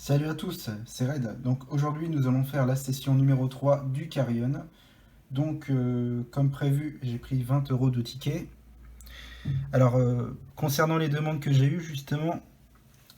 Salut à tous, c'est Red. Donc aujourd'hui nous allons faire la session numéro 3 du Carrion. Donc comme prévu j'ai pris 20 € de tickets. Alors concernant les demandes que j'ai eues justement,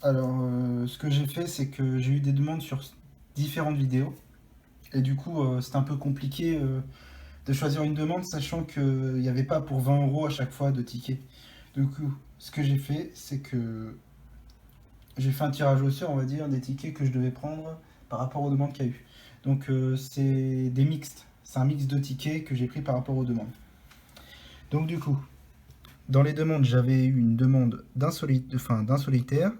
ce que j'ai fait c'est que j'ai eu des demandes sur différentes vidéos. Et du coup c'est un peu compliqué de choisir une demande sachant qu'il n'y avait pas pour 20 € à chaque fois de tickets. Du coup ce que j'ai fait c'est que j'ai fait un tirage au sort, on va dire, des tickets que je devais prendre par rapport aux demandes qu'il y a eu. Donc c'est des mixtes, c'est un mix de tickets que j'ai pris par rapport aux demandes. Donc du coup, dans les demandes, j'avais eu une demande d'un solitaire,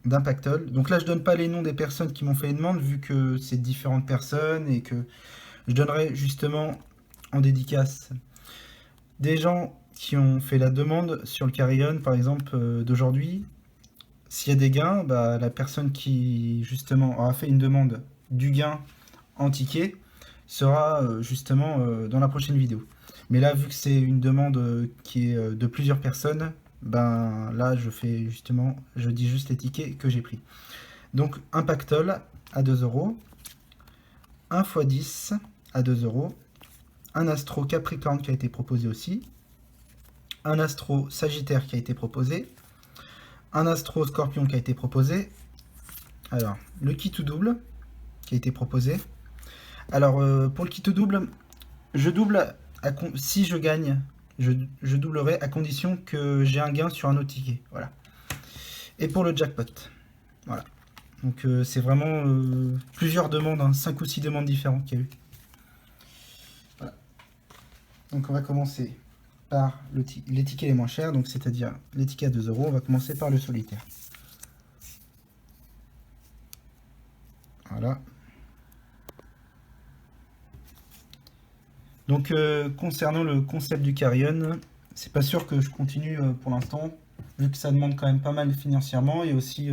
d'un pactole. Donc là, je donne pas les noms des personnes qui m'ont fait les demandes vu que c'est différentes personnes et que je donnerai justement en dédicace des gens qui ont fait la demande sur le carillon, par exemple, d'aujourd'hui. S'il y a des gains, bah, la personne qui justement aura fait une demande du gain en ticket sera justement dans la prochaine vidéo. Mais là, vu que c'est une demande qui est de plusieurs personnes, ben là, je dis juste les tickets que j'ai pris. Donc un pactole à 2 euros, un x10 à 2 euros, un astro capricorne qui a été proposé aussi, un astro sagittaire qui a été proposé, un astro scorpion qui a été proposé. Alors, le kit ou double qui a été proposé. Alors, pour le kit ou double, je double si je gagne, je doublerai à condition que j'ai un gain sur un autre ticket. Voilà. Et pour le jackpot. Voilà. Donc, c'est vraiment plusieurs demandes, hein, 5 ou 6 demandes différentes qu'il y a eu. Voilà. Donc, on va commencer par les tickets les moins chers, donc c'est-à-dire les tickets à 2 euros. On va commencer par le solitaire. Voilà. Donc concernant le concept du carrion, c'est pas sûr que je continue pour l'instant, vu que ça demande quand même pas mal financièrement et aussi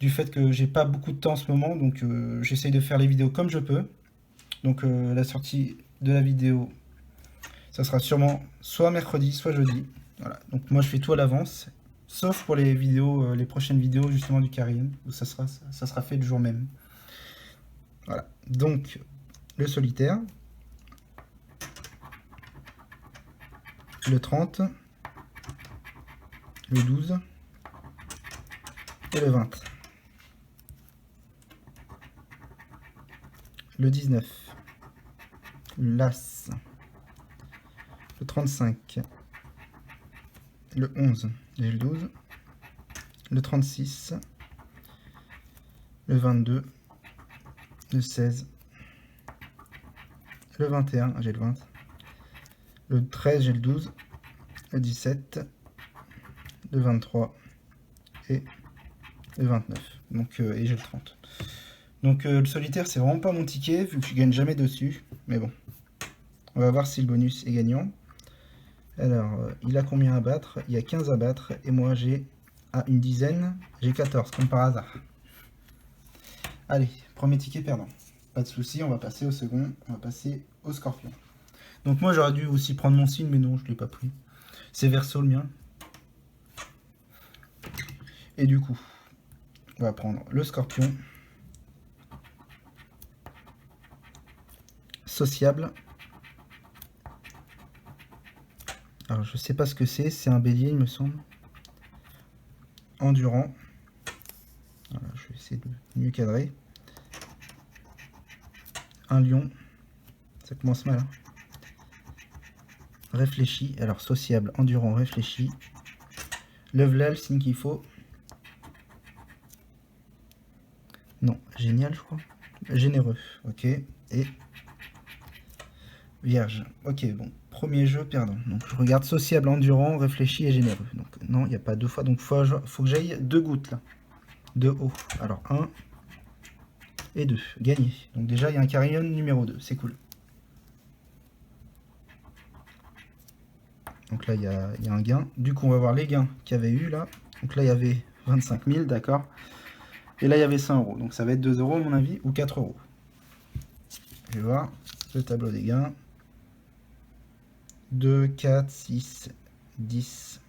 du fait que j'ai pas beaucoup de temps en ce moment, donc j'essaye de faire les vidéos comme je peux. Donc la sortie de la vidéo, ça sera sûrement soit mercredi, soit jeudi. Voilà. Donc moi je fais tout à l'avance, sauf pour les vidéos, les prochaines vidéos justement du carrion, où ça sera fait le jour même. Voilà. Donc le solitaire. Le 30, le 12 et le 20. Le 19, l'As, le 35, le 11, j'ai le 12, le 36, le 22, le 16, le 21, j'ai le 20, le 13, j'ai le 12, le 17, le 23 et le 29. Donc, et j'ai le 30. Donc le solitaire, c'est vraiment pas mon ticket, vu que je gagne jamais dessus. Mais bon, on va voir si le bonus est gagnant. Alors, il a combien à battre? Il y a 15 à battre, et moi j'ai une dizaine, j'ai 14, comme par hasard. Allez, premier ticket perdant. Pas de souci, on va passer au second, on va passer au scorpion. Donc moi j'aurais dû aussi prendre mon signe, mais non, je ne l'ai pas pris. C'est Verseau le mien. Et du coup, on va prendre le scorpion. Sociable. Alors je sais pas ce que c'est un bélier il me semble. Endurant. Voilà, je vais essayer de mieux cadrer. Un lion. Ça commence mal. Hein. Réfléchi. Alors sociable, endurant, réfléchi. Level, le signe qu'il faut. Non, génial je crois. Généreux, ok. Et vierge. Ok, bon. Premier jeu perdant. Donc je regarde sociable, endurant, réfléchi et généreux. Donc non, il n'y a pas deux fois. Donc faut que j'aille 2 gouttes là. De haut. Alors 1 et 2. Gagné. Donc déjà il y a un carillon numéro 2. C'est cool. Donc là il y a un gain. Du coup on va voir les gains qu'il y avait eu là. Donc là il y avait 25 000, d'accord. Et là il y avait 100 euros. Donc ça va être 2 euros à mon avis ou 4 euros. Je vais voir le tableau des gains. 2, 4, 6, 10,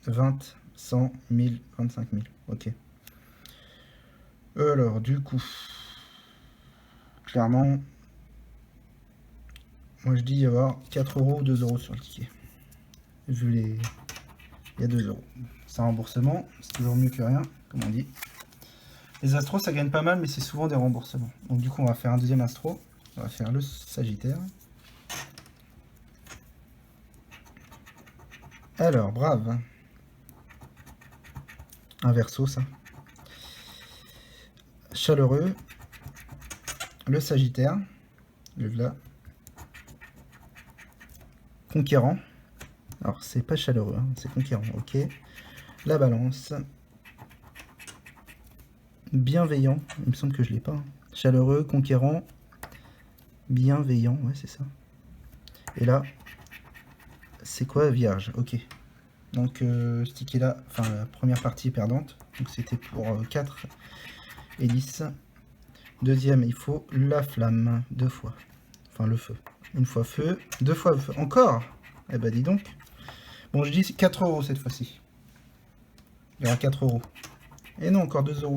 20, 100, 1000, 25 000. Ok. Alors, du coup, clairement, moi je dis y avoir 4 € ou 2 € sur le ticket. Vu les... Il y a 2 €. C'est un remboursement, c'est toujours mieux que rien, comme on dit. Les astros, ça gagne pas mal, mais c'est souvent des remboursements. Donc du coup, on va faire un deuxième astro. On va faire le Sagittaire. Alors, brave. Un verso, ça. Chaleureux. Le Sagittaire. Le là. Conquérant. Alors, c'est pas chaleureux, hein, c'est conquérant, ok. La Balance. Bienveillant. Il me semble que je l'ai pas. Hein. Chaleureux, conquérant, bienveillant, ouais, c'est ça. Et là, c'est quoi Vierge, ok. Donc, ce ticket-là, enfin, la première partie est perdante. Donc, c'était pour 4 et 10. Deuxième, il faut la flamme, 2 fois. Enfin, le feu. Une fois feu, 2 fois feu. Encore. Eh ben, dis donc. Bon, je dis 4 € cette fois-ci. Il y aura 4 €. Et non, encore 2 €.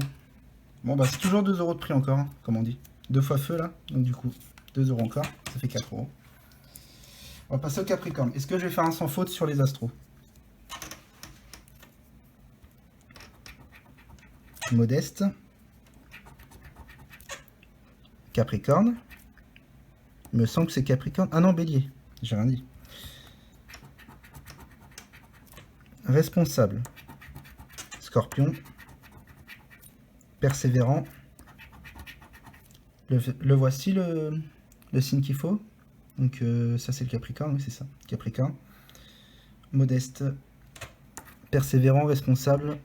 Bon, bah, c'est toujours 2 € de prix encore, hein, comme on dit. 2 fois feu, là. Donc, du coup, 2 € encore. Ça fait 4 €. On va passer au Capricorne. Est-ce que je vais faire un sans faute sur les astros? Modeste. Capricorne. Il me semble que c'est Capricorne. Ah non, Bélier. J'ai rien dit. Responsable. Scorpion. Persévérant. Le voici le signe qu'il faut. Donc ça c'est le Capricorne, oui c'est ça. Capricorne. Modeste. Persévérant, responsable.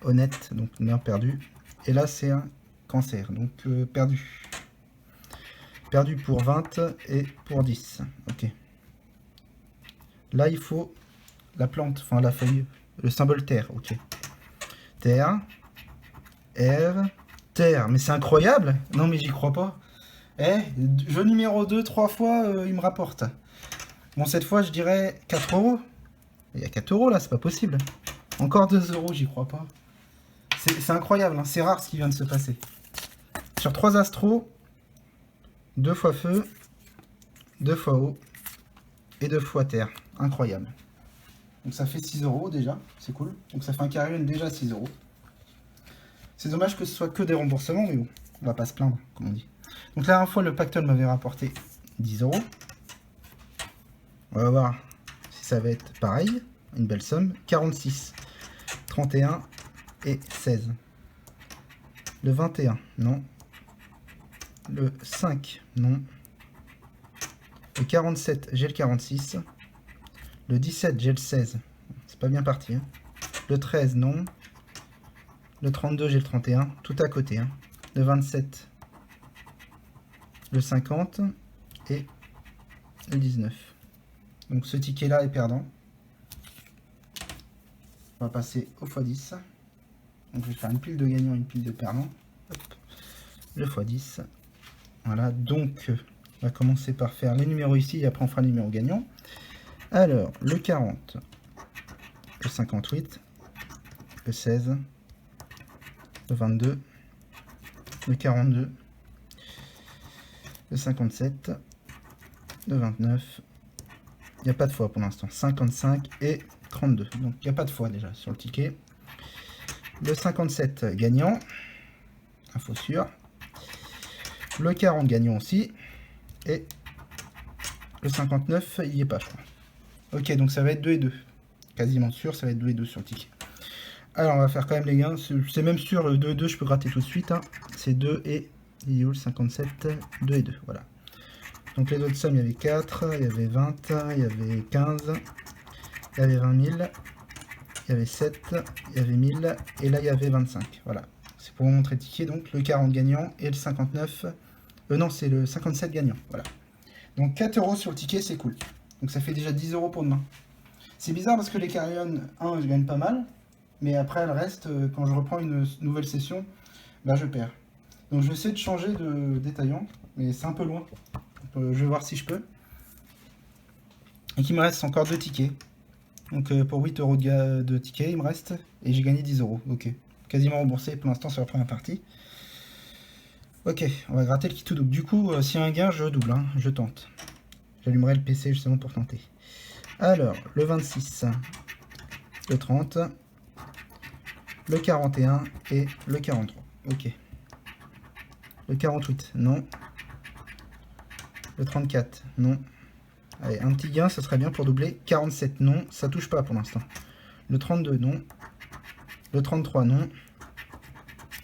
Honnête, donc bien perdu. Et là c'est un Cancer, donc perdu. Perdu pour 20 et pour 10. Ok. Là il faut la plante, enfin la feuille, le symbole terre, ok. Terre. R. Terre. Mais c'est incroyable. Non mais j'y crois pas. Eh, jeu numéro 2, 3 fois, il me rapporte. Bon, cette fois, je dirais 4 €. Il y a 4 € là, c'est pas possible. Encore 2 €, j'y crois pas. C'est incroyable, hein, c'est rare ce qui vient de se passer. Sur 3 astros, 2 fois feu, 2 fois eau et 2 fois terre. Incroyable. Donc ça fait 6 € déjà, c'est cool. Donc ça fait un carré déjà 6 €. C'est dommage que ce soit que des remboursements, mais bon, on va pas se plaindre, comme on dit. Donc la dernière fois, le pactole m'avait rapporté 10 €. On va voir si ça va être pareil. Une belle somme. 46, 31 et 16. Le 21, non. Le 5, non. Le 47, j'ai le 46. Le 17, j'ai le 16. C'est pas bien parti. Hein. Le 13, non. Le 32, j'ai le 31. Tout à côté. Hein. Le 27, le 50 et le 19. Donc ce ticket là est perdant. On va passer au x10. Donc je vais faire une pile de gagnants et une pile de perdants. Hop. Le x10. Voilà, donc on va commencer par faire les numéros ici et après on fera les numéros gagnants. Alors, le 40, le 58, le 16, le 22, le 42, le 57, le 29, il n'y a pas de fois pour l'instant, 55 et 32, donc il n'y a pas de fois déjà sur le ticket. Le 57 gagnant, info sûre, le 40 gagnant aussi, et le 59 il n'y est pas je crois. Ok, donc ça va être 2 et 2, quasiment sûr ça va être 2 et 2 sur le ticket. Alors on va faire quand même les gains, c'est même sûr, le 2 et 2 je peux gratter tout de suite, hein. C'est 2 et, il est où le 57, 2 et 2, voilà. Donc les autres sommes, il y avait 4, il y avait 20, il y avait 15, il y avait 20 000, il y avait 7, il y avait 1000, et là il y avait 25, voilà. C'est pour vous montrer le ticket, donc le 40 gagnant et le 59, non c'est le 57 gagnant, voilà. Donc 4 € sur le ticket, c'est cool. Donc ça fait déjà 10 € pour demain. C'est bizarre parce que les Carrion 1, je gagne pas mal, mais après le reste, quand je reprends une nouvelle session, bah je perds. Donc je vais essayer de changer de détaillant, mais c'est un peu loin. Je vais voir si je peux. Et qu'il me reste encore 2 tickets. Donc pour 8 € de tickets, il me reste. Et j'ai gagné 10 €. Ok. quasiment remboursé pour l'instant sur la première partie. Ok, on va gratter le kit tout double. Du coup, s'il y a un gain, je double, hein, je tente. J'allumerai le PC justement pour tenter. Alors, le 26, le 30, le 41 et le 43. Ok. Le 48, non. Le 34, non. Allez, un petit gain, ça serait bien pour doubler. 47, non. Ça touche pas pour l'instant. Le 32, non. Le 33, non.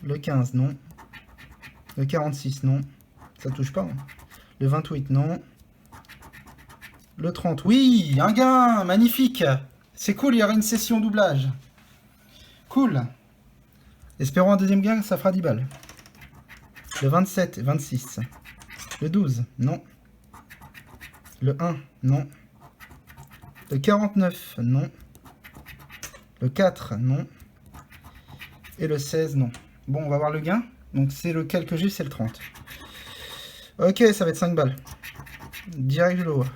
Le 15, non. Le 46, non. Ça touche pas. Hein. Le 28, non. Le 30, oui, un gain, magnifique. C'est cool, il y aura une session doublage. Cool. Espérons un deuxième gain, ça fera 10 balles. Le 27, 26. Le 12, non. Le 1, non. Le 49, non. Le 4, non. Et le 16, non. Bon, on va voir le gain. Donc c'est lequel que j'ai, c'est le 30. Ok, ça va être 5 balles. Direct, je le vois.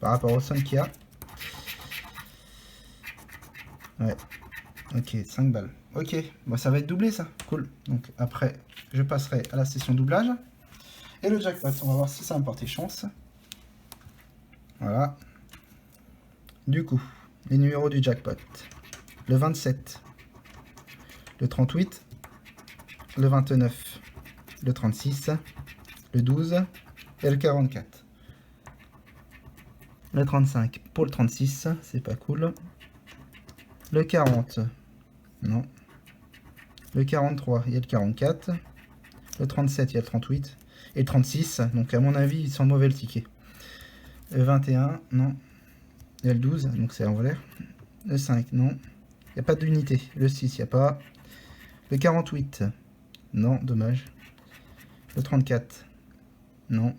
Par rapport au somme qu'il y a. Ouais. Ok, 5 balles. Ok, bon, ça va être doublé ça. Cool. Donc après, je passerai à la session doublage. Et le jackpot, on va voir si ça va me porter chance. Voilà. Du coup, les numéros du jackpot. Le 27. Le 38. Le 29. Le 36. Le 12. Et le 44. Le 35 pour le 36, c'est pas cool. Le 40, non. Le 43, il y a le 44. Le 37, il y a le 38. Et le 36, donc à mon avis, ils sont mauvais le ticket. Le 21, non. Il y a le 12, donc c'est en l'air. Le 5, non. Il n'y a pas d'unité. Le 6, il n'y a pas. Le 48, non, dommage. Le 34, non.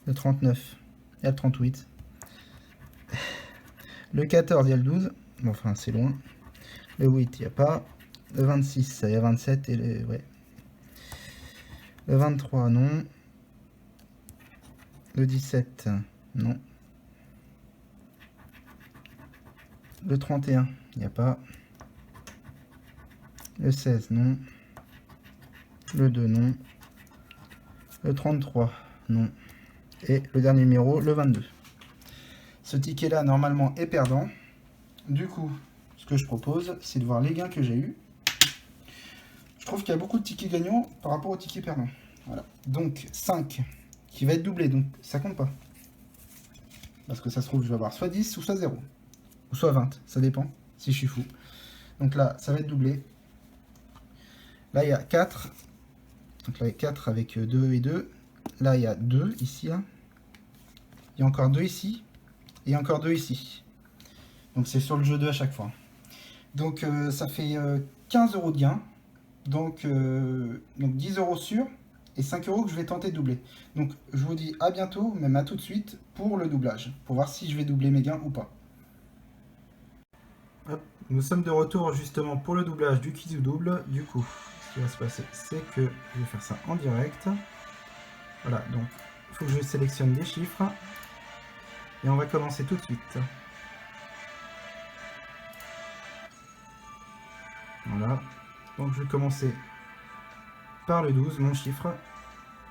Le 39, il y a le 38. Le 14, il y a le 12. Bon, enfin, c'est loin. Le 8, il n'y a pas. Le 26, il y a 27. Et le, ouais. Le 23, non. Le 17, non. Le 31, il n'y a pas. Le 16, non. Le 2, non. Le 33, non. Et le dernier numéro, le 22. Ce ticket-là, normalement, est perdant. Du coup, ce que je propose, c'est de voir les gains que j'ai eus. Je trouve qu'il y a beaucoup de tickets gagnants par rapport aux tickets perdants. Voilà. Donc, 5, qui va être doublé, donc ça compte pas. Parce que ça se trouve, je vais avoir soit 10 ou soit 0. Ou soit 20, ça dépend, si je suis fou. Donc là, ça va être doublé. Là, il y a 4. Donc là, il y a 4 avec 2 et 2. Là, il y a 2 ici. Là. Il y a encore 2 ici. Et encore 2 ici. Donc c'est sur le jeu 2 à chaque fois. Donc ça fait 15 € de gain. Donc 10 € sûr. Et 5 € que je vais tenter de doubler. Donc je vous dis à bientôt, même à tout de suite, pour le doublage. Pour voir si je vais doubler mes gains ou pas. Hop, nous sommes de retour justement pour le doublage du kit double. Du coup, ce qui va se passer, c'est que je vais faire ça en direct. Voilà, donc il faut que je sélectionne des chiffres. Et on va commencer tout de suite. Voilà, donc je vais commencer par le 12, mon chiffre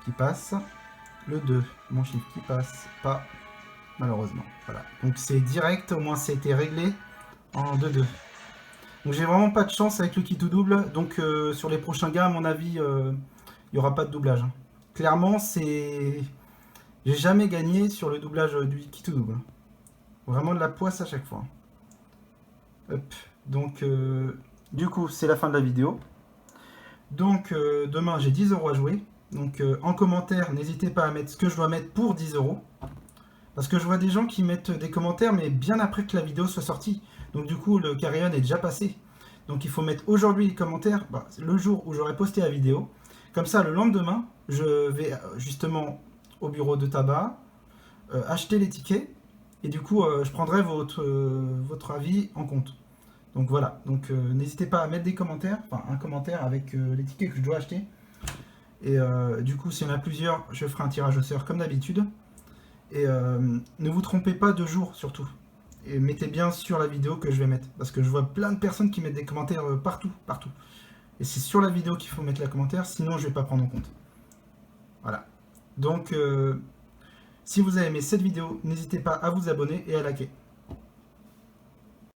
qui passe. Le 2, mon chiffre qui passe pas, malheureusement. Voilà, donc c'est direct, au moins c'était réglé en 2-2. Donc j'ai vraiment pas de chance avec le kit double, donc sur les prochains gains, à mon avis, il n'y aura pas de doublage. Hein. Clairement, c'est... J'ai jamais gagné sur le doublage du kit double. Vraiment de la poisse à chaque fois. Hop. Donc, du coup, c'est la fin de la vidéo. Donc, demain, j'ai 10 € à jouer. Donc, en commentaire, n'hésitez pas à mettre ce que je dois mettre pour 10 €. Parce que je vois des gens qui mettent des commentaires, mais bien après que la vidéo soit sortie. Donc, du coup, le carillon est déjà passé. Donc, il faut mettre aujourd'hui les commentaires, le jour où j'aurai posté la vidéo. Comme ça, le lendemain, je vais justement au bureau de tabac, acheter les tickets, et du coup, je prendrai votre avis en compte. Donc voilà, donc n'hésitez pas à mettre des commentaires, enfin un commentaire avec les tickets que je dois acheter. Et du coup, s'il y en a plusieurs, je ferai un tirage au sort comme d'habitude. Et ne vous trompez pas de jour surtout. Et mettez bien sur la vidéo que je vais mettre. Parce que je vois plein de personnes qui mettent des commentaires partout, partout. Et c'est sur la vidéo qu'il faut mettre le commentaire, sinon je ne vais pas prendre en compte. Voilà. Donc, si vous avez aimé cette vidéo, n'hésitez pas à vous abonner et à liker.